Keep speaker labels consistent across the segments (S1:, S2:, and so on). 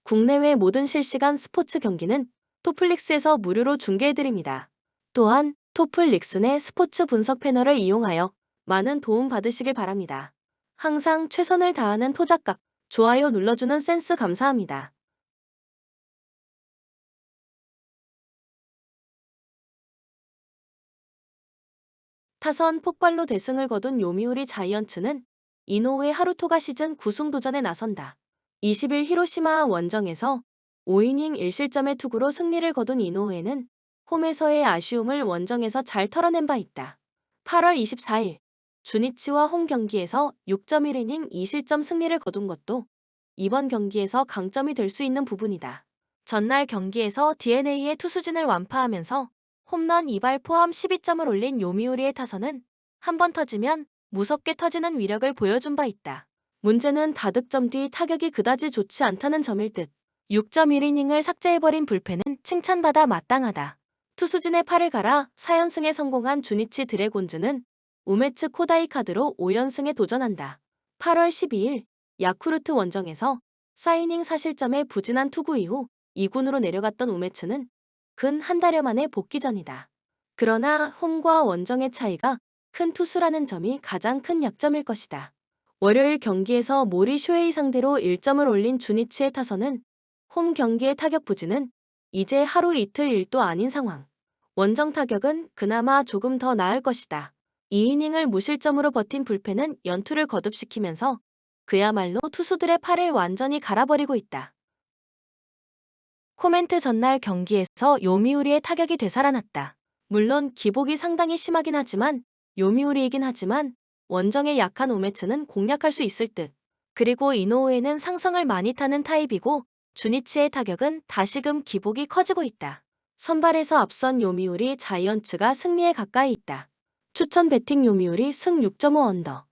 S1: 국내외 모든 실시간 스포츠 경기는 토플릭스에서 무료로 중계해드립니다. 또한 토플릭스 내 스포츠 분석 패널을 이용하여 많은 도움 받으시길 바랍니다. 항상 최선을 다하는 토작각, 좋아요 눌러주는 센스 감사합니다. 타선 폭발로 대승을 거둔 요미우리 자이언츠는 이노우의 하루토가 시즌 9승 도전에 나선다. 20일 히로시마 원정에서 5이닝 1실점의 투구로 승리를 거둔 이노우에는 홈에서의 아쉬움을 원정에서 잘 털어낸 바 있다. 8월 24일 주니치와 홈 경기에서 6.1이닝 2실점 승리를 거둔 것도 이번 경기에서 강점이 될 수 있는 부분이다. 전날 경기에서 DeNA의 투수진을 완파하면서 홈런 2발 포함 12점을 올린 요미우리의 타선은 한 번 터지면 무섭게 터지는 위력을 보여준 바 있다. 문제는 다득점 뒤 타격이 그다지 좋지 않다는 점일 듯. 6.1이닝을 삭제해버린 불펜은 칭찬받아 마땅하다. 투수진의 팔을 갈아 4연승에 성공한 주니치 드래곤즈는 우메츠 코다이 카드로 5연승에 도전한다. 8월 12일 야쿠르트 원정에서 4이닝 4실점의 부진한 투구 이후 2군으로 내려갔던 우메츠는 근 한 달여 만에 복귀전이다. 그러나 홈과 원정의 차이가 큰 투수라는 점이 가장 큰 약점일 것이다. 월요일 경기에서 모리 쇼헤이 상대로 1점을 올린 주니치의 타선은 홈 경기의 타격 부진은 이제 하루 이틀 일도 아닌 상황. 원정 타격은 그나마 조금 더 나을 것이다. 2이닝을 무실점으로 버틴 불펜은 연투를 거듭시키면서 그야말로 투수들의 팔을 완전히 갈아버리고 있다. 코멘트 전날 경기에서 요미우리의 타격이 되살아났다. 물론 기복이 상당히 심하긴 하지만 요미우리이긴 하지만 원정의 약한 우메츠는 공략할 수 있을 듯. 그리고 이노우에는 상성을 많이 타는 타입이고 주니치의 타격은 다시금 기복이 커지고 있다. 선발에서 앞선 요미우리 자이언츠가 승리에 가까이 있다. 추천 배팅 요미우리 승 6.5 언더.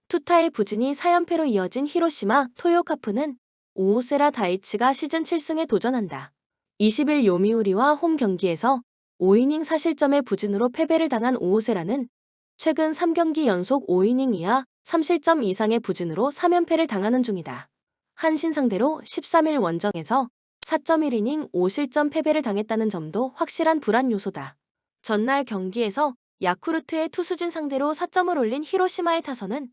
S1: 투타의 부진이 4연패로 이어진 히로시마 토요카프는 오오세라 다이치가 시즌 7승에 도전한다. 20일 요미우리와 홈 경기에서 5이닝 4실점의 부진으로 패배를 당한 오오세라는 최근 3경기 연속 5이닝 이하 3실점 이상의 부진으로 3연패를 당하는 중이다. 한신 상대로 13일 원정에서 4.1이닝 5실점 패배를 당했다는 점도 확실한 불안 요소다. 전날 경기에서 야쿠르트의 투수진 상대로 4점을 올린 히로시마의 타선은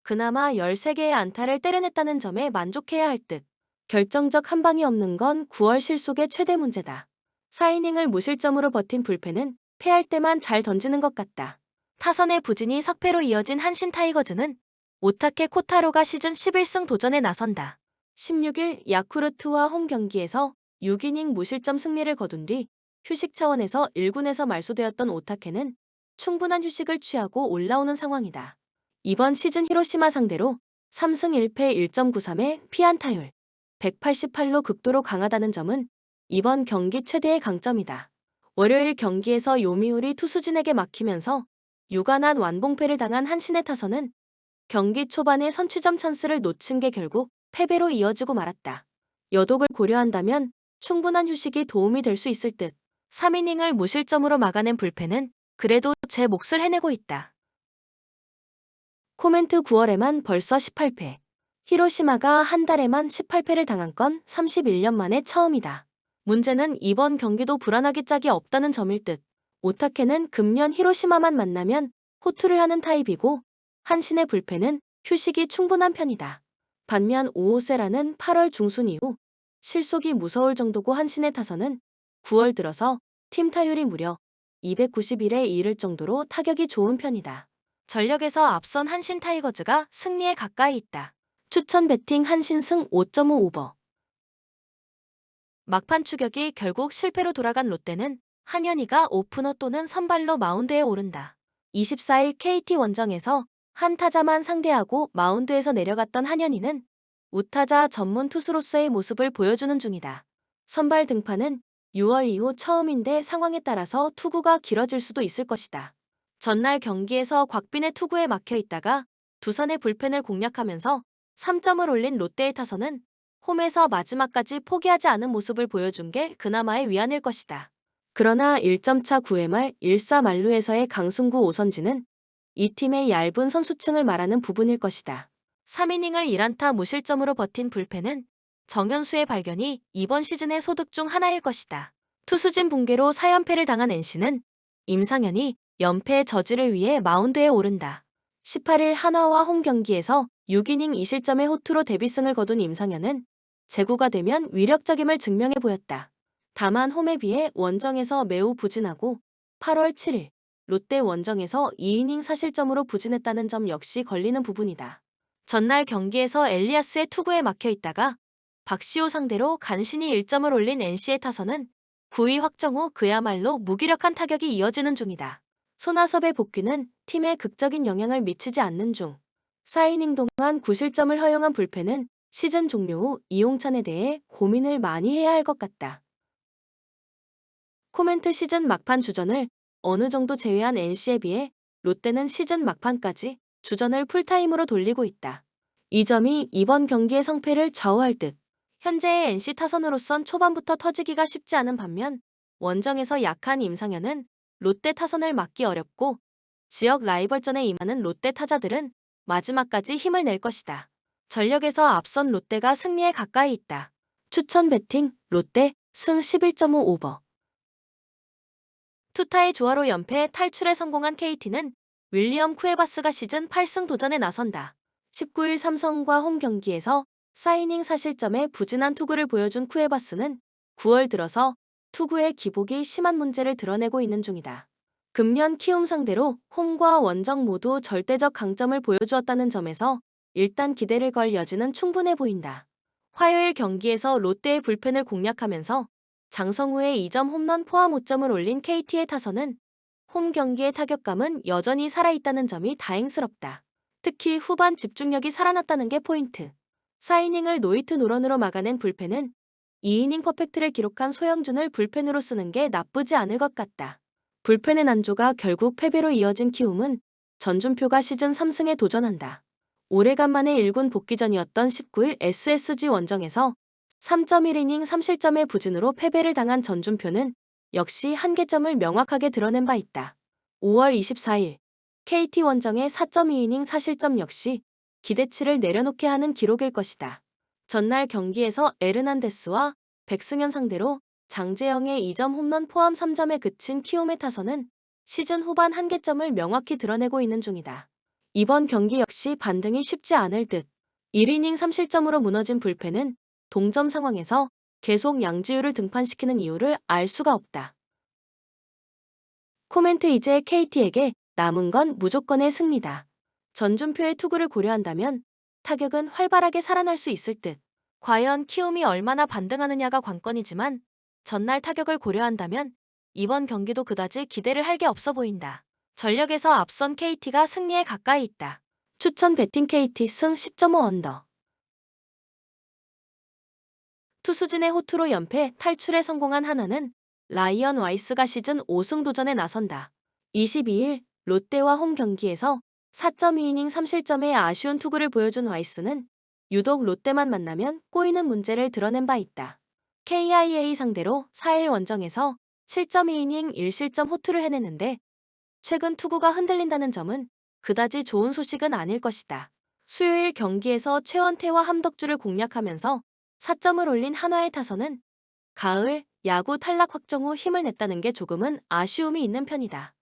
S1: 그나마 13개의 안타를 때려냈다는 점에 만족해야 할 듯. 결정적 한 방이 없는 건 9월 실속의 최대 문제다. 4이닝을 무실점으로 버틴 불펜은 패할 때만 잘 던지는 것 같다. 타선의 부진이 석패로 이어진 한신 타이거즈는 오타케 코타로가 시즌 11승 도전에 나선다. 16일 야쿠르트와 홈 경기에서 6이닝 무실점 승리를 거둔 뒤 휴식 차원에서 1군에서 말소되었던 오타케는 충분한 휴식을 취하고 올라오는 상황이다. 이번 시즌 히로시마 상대로 3승 1패 1.93의 피안타율 188로 극도로 강하다는 점은 이번 경기 최대의 강점이다. 월요일 경기에서 요미우리 투수진에게 막히면서 유관한 완봉패를 당한 한신의 타선은 경기 초반에 선취점 찬스를 놓친 게 결국 패배로 이어지고 말았다. 여독을 고려한다면 충분한 휴식이 도움이 될 수 있을 듯. 3이닝을 무실점으로 막아낸 불펜은 그래도 제 몫을 해내고 있다. 코멘트 9월에만 벌써 18패. 히로시마가 한 달에만 18패를 당한 건 31년 만에 처음이다. 문제는 이번 경기도 불안하기 짝이 없다는 점일 듯. 오타케는 금년 히로시마만 만나면 호투를 하는 타입이고 한신의 불펜은 휴식이 충분한 편이다. 반면 오오세라는 8월 중순 이후 실속이 무서울 정도고 한신의 타선은 9월 들어서 팀 타율이 무려 291에 이를 정도로 타격이 좋은 편이다. 전력에서 앞선 한신 타이거즈가 승리에 가까이 있다. 추천 배팅 한신 승 5.5 오버. 막판 추격이 결국 실패로 돌아간 롯데는 한현희가 오프너 또는 선발로 마운드에 오른다. 24일 KT 원정에서 한 타자만 상대하고 마운드에서 내려갔던 한현희는 우타자 전문 투수로서의 모습을 보여주는 중이다. 선발 등판은 6월 이후 처음인데 상황에 따라서 투구가 길어질 수도 있을 것이다. 전날 경기에서 곽빈의 투구에 막혀 있다가 두산의 불펜을 공략하면서 3점을 올린 롯데의 타선은 홈에서 마지막까지 포기하지 않은 모습을 보여준 게 그나마의 위안일 것이다. 그러나 1점차 9회 말 1사 만루에서의 강승구 오선지는 이 팀의 얇은 선수층을 말하는 부분일 것이다. 3이닝을 1안타 무실점으로 버틴 불펜은 정현수의 발견이 이번 시즌의 소득 중 하나일 것이다. 투수진 붕괴로 4연패를 당한 NC는 임상현이 연패의 저지를 위해 마운드에 오른다. 18일 한화와 홈 경기에서 6이닝 2실점의 호투로 데뷔승을 거둔 임상현은 제구가 되면 위력적임을 증명해 보였다. 다만 홈에 비해 원정에서 매우 부진하고 8월 7일 롯데 원정에서 2이닝 4실점으로 부진했다는 점 역시 걸리는 부분이다. 전날 경기에서 엘리아스의 투구에 막혀 있다가 박시호 상대로 간신히 1점을 올린 NC의 타선은 9위 확정 후 그야말로 무기력한 타격이 이어지는 중이다. 손아섭의 복귀는 팀에 극적인 영향을 미치지 않는 중 4이닝 동안 9실점을 허용한 불펜은 시즌 종료 후 이용찬에 대해 고민을 많이 해야 할 것 같다. 코멘트 시즌 막판 주전을 어느 정도 제외한 NC에 비해 롯데는 시즌 막판까지 주전을 풀타임으로 돌리고 있다. 이 점이 이번 경기의 성패를 좌우할 듯. 현재의 NC 타선으로선 초반부터 터지기가 쉽지 않은 반면 원정에서 약한 임상현은 롯데 타선을 막기 어렵고 지역 라이벌전에 임하는 롯데 타자들은 마지막까지 힘을 낼 것이다. 전력에서 앞선 롯데가 승리에 가까이 있다. 추천 배팅 롯데 승 11.5 오버. 투타의 조화로 연패 탈출에 성공한 KT는 윌리엄 쿠에바스가 시즌 8승 도전에 나선다. 19일 삼성과 홈 경기에서 4이닝 4실점의 부진한 투구를 보여준 쿠에바스는 9월 들어서 투구의 기복이 심한 문제를 드러내고 있는 중이다. 금년 키움 상대로 홈과 원정 모두 절대적 강점을 보여주었다는 점에서 일단 기대를 걸 여지는 충분해 보인다. 화요일 경기에서 롯데의 불펜을 공략하면서 장성우의 2점 홈런 포함 5점을 올린 KT의 타선은 홈 경기의 타격감은 여전히 살아있다는 점이 다행스럽다. 특히 후반 집중력이 살아났다는 게 포인트. 4이닝을 노히트 노런으로 막아낸 불펜은 2이닝 퍼펙트를 기록한 소영준을 불펜으로 쓰는 게 나쁘지 않을 것 같다. 불펜의 난조가 결국 패배로 이어진 키움은 전준표가 시즌 3승에 도전한다. 오래간만에 1군 복귀전이었던 19일 SSG 원정에서 3.1이닝 3실점의 부진으로 패배를 당한 전준표는 역시 한계점을 명확하게 드러낸 바 있다. 5월 24일 KT 원정의 4.2이닝 4실점 역시 기대치를 내려놓게 하는 기록일 것이다. 전날 경기에서 에르난데스와 백승현 상대로 장재영의 2점 홈런 포함 3점에 그친 키움의 타선은 시즌 후반 한계점을 명확히 드러내고 있는 중이다. 이번 경기 역시 반등이 쉽지 않을 듯. 1이닝 3실점으로 무너진 불펜은 동점 상황에서 계속 양지우를 등판시키는 이유를 알 수가 없다. 코멘트 이제 KT에게 남은 건 무조건의 승리다. 전준표의 투구를 고려한다면 타격은 활발하게 살아날 수 있을 듯. 과연 키움이 얼마나 반등하느냐가 관건이지만 전날 타격을 고려한다면 이번 경기도 그다지 기대를 할 게 없어 보인다. 전력에서 앞선 KT가 승리에 가까이 있다. 추천 배팅 KT 승 10.5 언더. 투수진의 호투로 연패 탈출에 성공한 한화는 라이언 와이스가 시즌 5승 도전에 나선다. 22일 롯데와 홈 경기에서 4.2이닝 3실점의 아쉬운 투구를 보여준 와이스는 유독 롯데만 만나면 꼬이는 문제를 드러낸 바 있다. KIA 상대로 4일 원정에서 7.2이닝 1실점 호투를 해내는데 최근 투구가 흔들린다는 점은 그다지 좋은 소식은 아닐 것이다. 수요일 경기에서 최원태와 함덕주를 공략하면서 4점을 올린 한화의 타선은 가을 야구 탈락 확정 후 힘을 냈다는 게 조금은 아쉬움이 있는 편이다.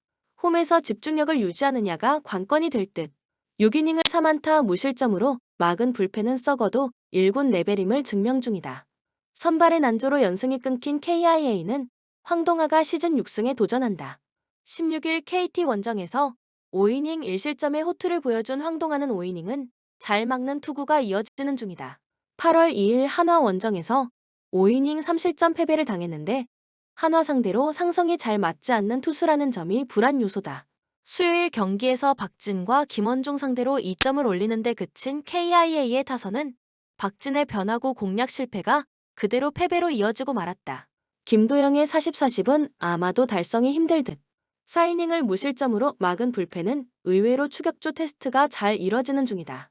S1: 홈에서 집중력을 유지하느냐가 관건이 될 듯. 6이닝을 3안타 무실점으로 막은 불펜은 썩어도 1군 레벨임을 증명 중이다. 선발의 난조로 연승이 끊긴 KIA는 황동아가 시즌 6승에 도전한다. 16일 KT 원정에서 5이닝 1실점의 호투를 보여준 황동아는 5이닝은 잘 막는 투구가 이어지는 중이다. 8월 2일 한화 원정에서 5이닝 3실점 패배를 당했는데 한화 상대로 상성이 잘 맞지 않는 투수라는 점이 불안 요소다. 수요일 경기에서 박진과 김원중 상대로 2점을 올리는데 그친 KIA의 타선은 박진의 변화구 공략 실패가 그대로 패배로 이어지고 말았다. 김도영의 40-40은 아마도 달성이 힘들 듯. 4이닝을 무실점으로 막은 불펜은 의외로 추격조 테스트가 잘 이뤄지는 중이다.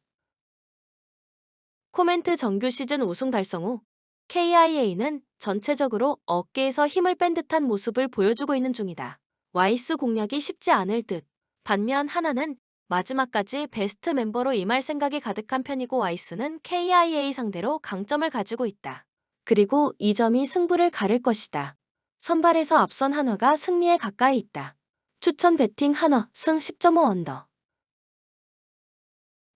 S1: 코멘트 정규 시즌 우승 달성 후 KIA는 전체적으로 어깨에서 힘을 뺀 듯한 모습을 보여주고 있는 중이다. 와이스 공략이 쉽지 않을 듯. 반면 하나는 마지막까지 베스트 멤버로 임할 생각이 가득한 편이고 와이스는 KIA 상대로 강점을 가지고 있다. 그리고 이 점이 승부를 가를 것이다. 선발에서 앞선 한화가 승리에 가까이 있다. 추천 배팅 한화 승 10.5 언더.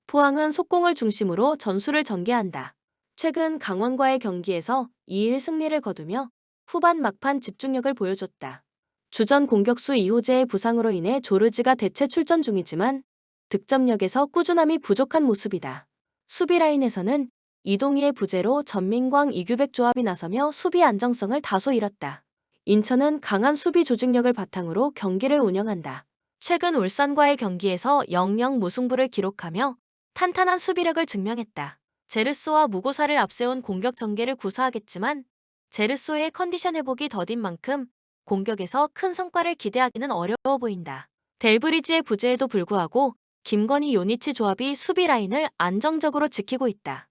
S1: 포항은 속공을 중심으로 전술을 전개한다. 최근 강원과의 경기에서 2일 승리를 거두며 후반 막판 집중력을 보여줬다. 주전 공격수 이호재의 부상으로 인해 조르지가 대체 출전 중이지만 득점력에서 꾸준함이 부족한 모습이다. 수비 라인에서는 이동희의 부재로 전민광 이규백 조합이 나서며 수비 안정성을 다소 잃었다. 인천은 강한 수비 조직력을 바탕으로 경기를 운영한다. 최근 울산과의 경기에서 0-0 무승부를 기록하며 탄탄한 수비력을 증명했다. 제르소와 무고사를 앞세운 공격 전개를 구사하겠지만 제르소의 컨디션 회복이 더딘 만큼 공격에서 큰 성과를 기대하기는 어려워 보인다. 델브리지의 부재에도 불구하고 김건희 요니치 조합이 수비 라인을 안정적으로 지키고 있다.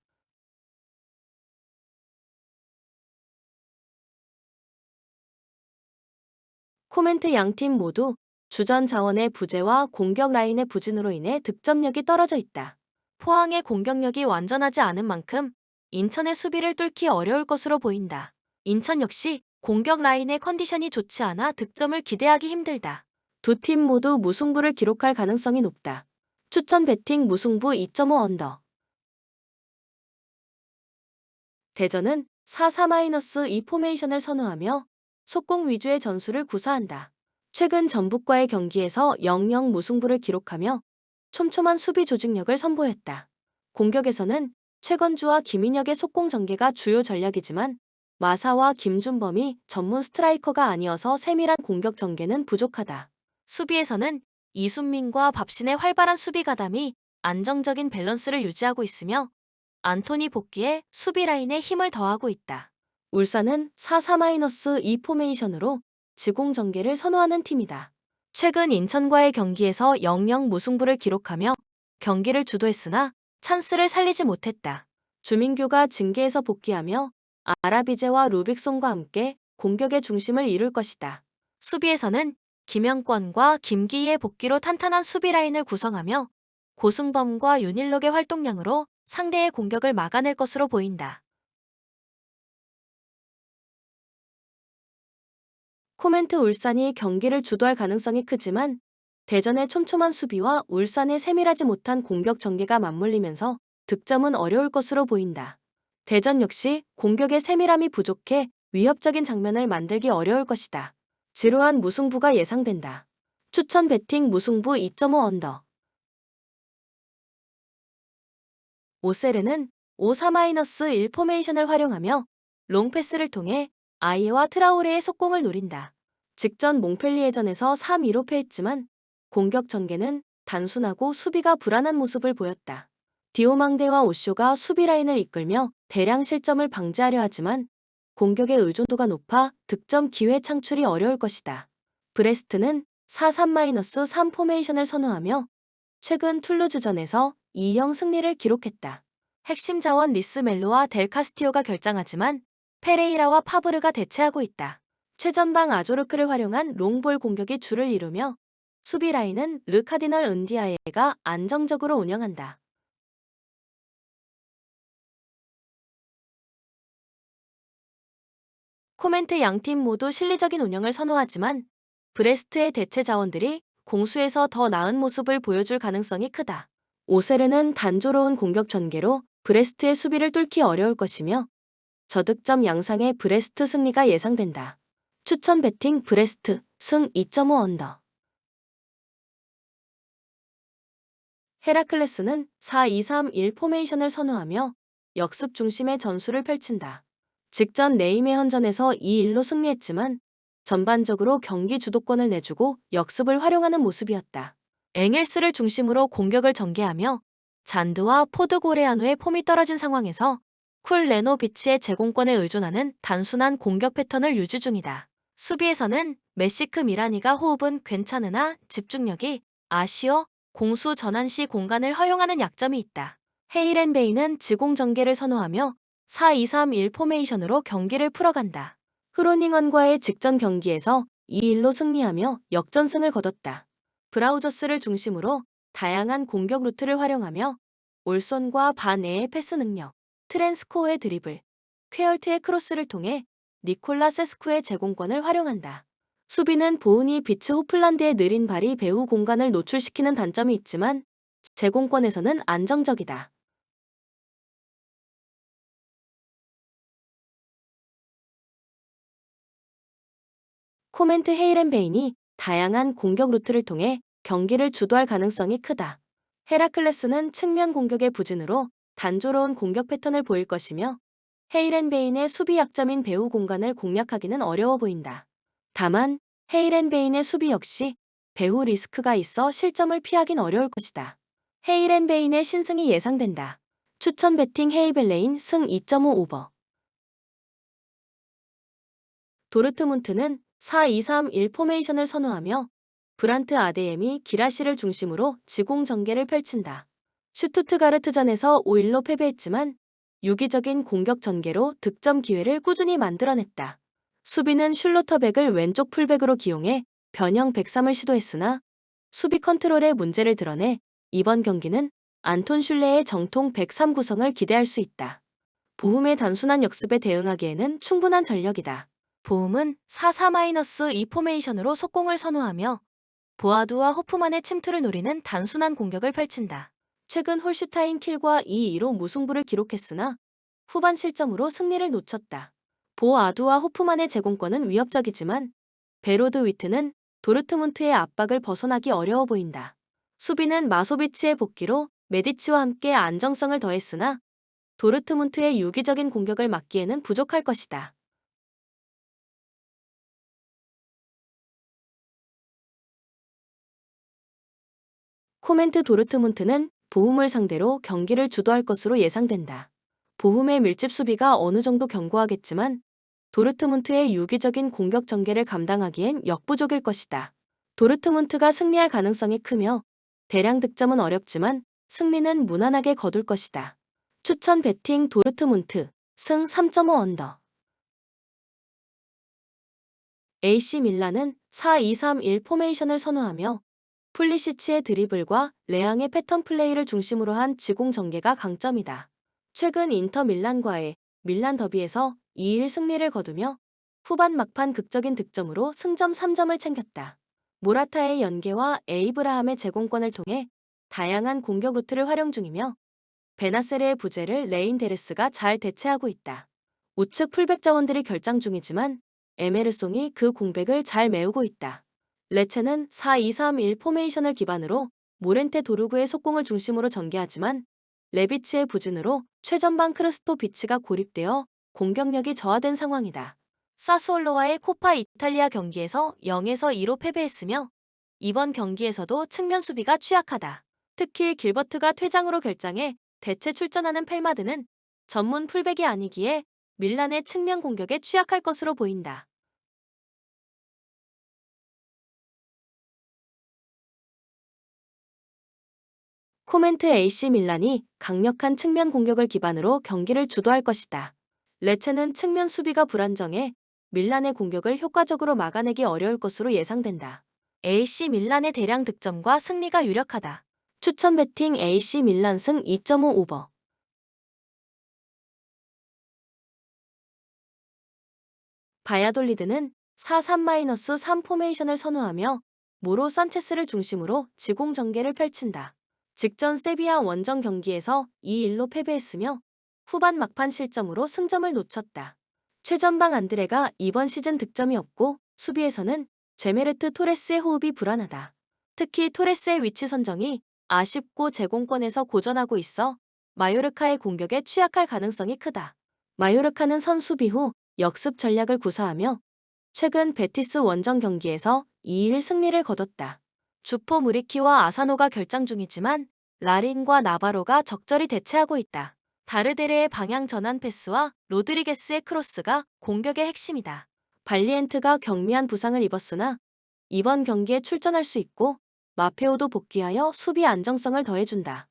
S1: 코멘트 양팀 모두 주전 자원의 부재와 공격 라인의 부진으로 인해 득점력이 떨어져 있다. 포항의 공격력이 완전하지 않은 만큼 인천의 수비를 뚫기 어려울 것으로 보인다. 인천 역시 공격 라인의 컨디션이 좋지 않아 득점을 기대하기 힘들다. 두 팀 모두 무승부를 기록할 가능성이 높다. 추천 배팅 무승부 2.5 언더. 대전은 4-4-2 포메이션을 선호하며 속공 위주의 전술을 구사한다. 최근 전북과의 경기에서 0-0 무승부를 기록하며 촘촘한 수비 조직력을 선보였다. 공격에서는 최건주와 김인혁의 속공 전개가 주요 전략이지만 마사와 김준범이 전문 스트라이커가 아니어서 세밀한 공격 전개는 부족하다. 수비에서는 이순민과 밥신의 활발한 수비 가담이 안정적인 밸런스를 유지하고 있으며 안토니 복귀에 수비 라인에 힘을 더하고 있다. 울산은 4-4-2 포메이션으로 지공 전개를 선호하는 팀이다. 최근 인천과의 경기에서 0-0 무승부를 기록하며 경기를 주도했으나 찬스를 살리지 못했다. 주민규가 징계에서 복귀하며 아라비제와 루빅손과 함께 공격의 중심을 이룰 것이다. 수비에서는 김영권과 김기희의 복귀로 탄탄한 수비 라인을 구성하며 고승범과 윤일록의 활동량으로 상대의 공격을 막아낼 것으로 보인다. 코멘트 울산이 경기를 주도할 가능성이 크지만 대전의 촘촘한 수비와 울산의 세밀하지 못한 공격 전개가 맞물리면서 득점은 어려울 것으로 보인다. 대전 역시 공격의 세밀함이 부족해 위협적인 장면을 만들기 어려울 것이다. 지루한 무승부가 예상된다. 추천 배팅 무승부 2.5 언더. 오세르는 5-4-1 포메이션을 활용하며 롱패스를 통해 아이에와 트라오레의 속공을 노린다. 직전 몽펠리에전에서 3-2로 패했지만 공격 전개는 단순하고 수비가 불안한 모습을 보였다. 디오망대와 오쇼가 수비 라인을 이끌며 대량 실점을 방지하려 하지만 공격의 의존도가 높아 득점 기회 창출이 어려울 것이다. 브레스트는 4-3-3 포메이션을 선호하며 최근 툴루즈전에서 2-0 승리를 기록했다. 핵심 자원 리스멜로와 델 카스티오가 결장하지만 페레이라와 파브르가 대체하고 있다. 최전방 아조르크를 활용한 롱볼 공격이 주를 이루며 수비 라인은 르카디널 은디아에가 안정적으로 운영한다. 코멘트 양팀 모두 실리적인 운영을 선호하지만 브레스트의 대체 자원들이 공수에서 더 나은 모습을 보여줄 가능성이 크다. 오세르는 단조로운 공격 전개로 브레스트의 수비를 뚫기 어려울 것이며 저득점 양상의 브레스트 승리가 예상된다. 추천 배팅 브레스트 승 2.5 언더. 헤라클레스는 4-2-3-1 포메이션을 선호하며 역습 중심의 전술을 펼친다. 직전 네이메헌전에서 2-1로 승리했지만 전반적으로 경기 주도권을 내주고 역습을 활용하는 모습이었다. 엥헬스를 중심으로 공격을 전개하며 잔드와 포드고레아노의 폼이 떨어진 상황에서 쿨 레노비치의 제공권에 의존하는 단순한 공격 패턴을 유지 중이다. 수비에서는 메시크 미라니가 호흡은 괜찮으나 집중력이 아쉬워 공수 전환 시 공간을 허용하는 약점이 있다. 헤이렌 베이는 지공 전개를 선호하며 4-2-3-1 포메이션으로 경기를 풀어간다. 흐로닝언과의 직전 경기에서 2-1로 승리하며 역전승을 거뒀다. 브라우저스를 중심으로 다양한 공격 루트를 활용하며 올손과 반에의 패스 능력, 트랜스코어의 드리블, 퀘얼트의 크로스를 통해 니콜라 세스쿠의 제공권을 활용한다. 수비는 보은이 비츠 호플란드의 느린 발이 배후 공간을 노출시키는 단점이 있지만 제공권에서는 안정적이다. 코멘트 헤이렌베인이 다양한 공격 루트를 통해 경기를 주도할 가능성이 크다. 헤라클레스는 측면 공격의 부진으로 단조로운 공격 패턴을 보일 것이며 헤이렌베인의 수비 약점인 배후 공간을 공략하기는 어려워 보인다. 다만 헤이렌베인의 수비 역시 배후 리스크가 있어 실점을 피하긴 어려울 것이다. 헤이렌베인의 신승이 예상된다. 추천 배팅 헤이벨레인 승 2.5 오버. 도르트문트는 4-2-3-1 포메이션을 선호하며 브란트 아데엠이 기라시를 중심으로 지공 전개를 펼친다. 슈투트가르트전에서 5-1로 패배했지만 유기적인 공격 전개로 득점 기회를 꾸준히 만들어냈다. 수비는 슐로터백을 왼쪽 풀백으로 기용해 변형 103을 시도했으나 수비 컨트롤에 문제를 드러내 이번 경기는 안톤 슐레의 정통 103 구성을 기대할 수 있다. 보훔의 단순한 역습에 대응하기에는 충분한 전력이다. 보훔은 4-4-2 포메이션으로 속공을 선호하며 보아두와 호프만의 침투를 노리는 단순한 공격을 펼친다. 최근 홀슈타인 킬과 2-2로 무승부를 기록했으나 후반 실점으로 승리를 놓쳤다. 보아두와 호프만의 제공권은 위협적이지만 베로드 위트는 도르트문트의 압박을 벗어나기 어려워 보인다. 수비는 마소비치의 복귀로 메디치와 함께 안정성을 더했으나 도르트문트의 유기적인 공격을 막기에는 부족할 것이다. 코멘트 도르트문트는 보훔을 상대로 경기를 주도할 것으로 예상된다. 보훔의 밀집 수비가 어느 정도 견고하겠지만 도르트문트의 유기적인 공격 전개를 감당하기엔 역부족일 것이다. 도르트문트가 승리할 가능성이 크며 대량 득점은 어렵지만 승리는 무난하게 거둘 것이다. 추천 배팅 도르트문트 승 3.5 언더. AC 밀란은 4-2-3-1 포메이션을 선호하며 풀리시치의 드리블과 레앙의 패턴 플레이를 중심으로 한 지공 전개가 강점이다. 최근 인터 밀란과의 밀란 더비에서 2-1 승리를 거두며 후반 막판 극적인 득점으로 승점 3점을 챙겼다. 모라타의 연계와 에이브라함의 제공권을 통해 다양한 공격 루트를 활용 중이며 베나세르의 부재를 레인데르스가 잘 대체하고 있다. 우측 풀백 자원들이 결장 중이지만 에메르송이 그 공백을 잘 메우고 있다. 레체는 4-2-3-1 포메이션을 기반으로 모렌테 도르구의 속공을 중심으로 전개하지만 레비치의 부진으로 최전방 크르스토비치가 고립되어 공격력이 저하된 상황이다. 사수올로와의 코파 이탈리아 경기에서 0-2로 패배했으며 이번 경기에서도 측면 수비가 취약하다. 특히 길버트가 퇴장으로 결장해 대체 출전하는 펠마드는 전문 풀백이 아니기에 밀란의 측면 공격에 취약할 것으로 보인다. 코멘트 AC 밀란이 강력한 측면 공격을 기반으로 경기를 주도할 것이다. 레체는 측면 수비가 불안정해 밀란의 공격을 효과적으로 막아내기 어려울 것으로 예상된다. AC 밀란의 대량 득점과 승리가 유력하다. 추천 배팅 AC 밀란 승 2.5 오버. 바야돌리드는 4-3-3 포메이션을 선호하며 모로 산체스를 중심으로 지공 전개를 펼친다. 직전 세비야 원정 경기에서 2-1로 패배했으며 후반 막판 실점으로 승점을 놓쳤다. 최전방 안드레가 이번 시즌 득점이 없고 수비에서는 제메르트 토레스의 호흡이 불안하다. 특히 토레스의 위치 선정이 아쉽고 제공권에서 고전하고 있어 마요르카의 공격에 취약할 가능성이 크다. 마요르카는 선수비 후 역습 전략을 구사하며 최근 베티스 원정 경기에서 2-1 승리를 거뒀다. 주포 무리키와 아사노가 결장 중이지만 라린과 나바로가 적절히 대체하고 있다. 다르데레의 방향 전환 패스와 로드리게스의 크로스가 공격의 핵심이다. 발리엔트가 경미한 부상을 입었으나 이번 경기에 출전할 수 있고 마페오도 복귀하여 수비 안정성을 더해준다.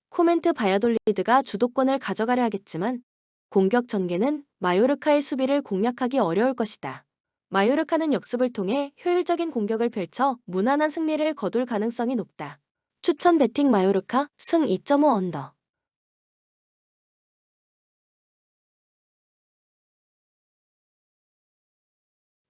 S1: 코멘트 바야돌리드가 주도권을 가져가려 하겠지만 공격 전개는 마요르카의 수비를 공략하기 어려울 것이다. 마요르카는 역습을 통해 효율적인 공격을 펼쳐 무난한 승리를 거둘 가능성이 높다. 추천 베팅 마요르카 승 2.5 언더.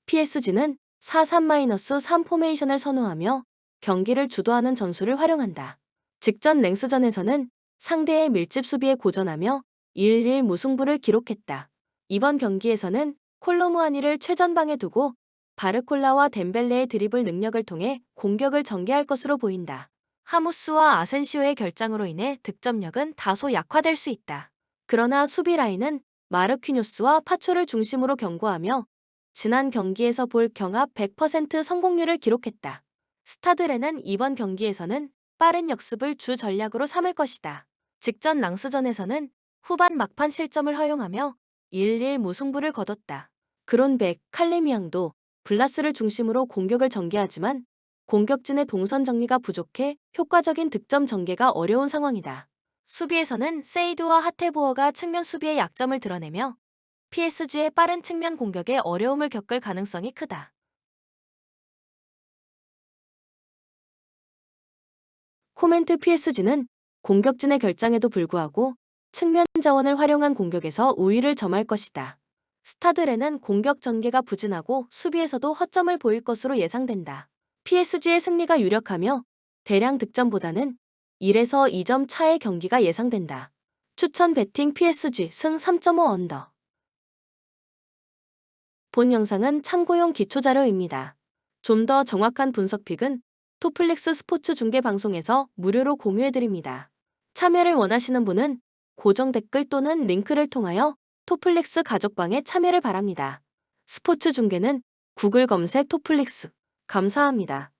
S1: PSG는 4-3-3 포메이션을 선호하며 경기를 주도하는 전술을 활용한다. 직전 랭스전에서는 상대의 밀집 수비에 고전하며 1-1 무승부를 기록했다. 이번 경기에서는 콜로무아니를 최전방에 두고 바르콜라와 덴벨레의 드리블 능력을 통해 공격을 전개할 것으로 보인다. 하무스와 아센시오의 결장으로 인해 득점력은 다소 약화될 수 있다. 그러나 수비 라인은 마르퀴뉴스와 파초를 중심으로 견고하며 지난 경기에서 볼 경합 100% 성공률을 기록했다. 스타드레는 이번 경기에서는 빠른 역습을 주 전략으로 삼을 것이다. 직전 랑스전에서는 후반 막판 실점을 허용하며 1-1 무승부를 거뒀다. 그론백, 칼레미앙도 블라스를 중심으로 공격을 전개하지만 공격진의 동선 정리가 부족해 효과적인 득점 전개가 어려운 상황이다. 수비에서는 세이드와 하테보어가 측면 수비의 약점을 드러내며 PSG의 빠른 측면 공격에 어려움을 겪을 가능성이 크다. 코멘트 PSG는 공격진의 결장에도 불구하고 측면 자원을 활용한 공격에서 우위를 점할 것이다. 스타드레는 공격 전개가 부진하고 수비에서도 허점을 보일 것으로 예상된다. PSG의 승리가 유력하며 대량 득점보다는 1에서 2점 차의 경기가 예상된다. 추천 베팅 PSG 승 3.5 언더. 본 영상은 참고용 기초자료입니다. 좀 더 정확한 분석픽은 토플릭스 스포츠 중계 방송에서 무료로 공유해드립니다. 참여를 원하시는 분은 고정 댓글 또는 링크를 통하여 토플릭스 가족방에 참여를 바랍니다. 스포츠 중계는 구글 검색 토플릭스. 감사합니다.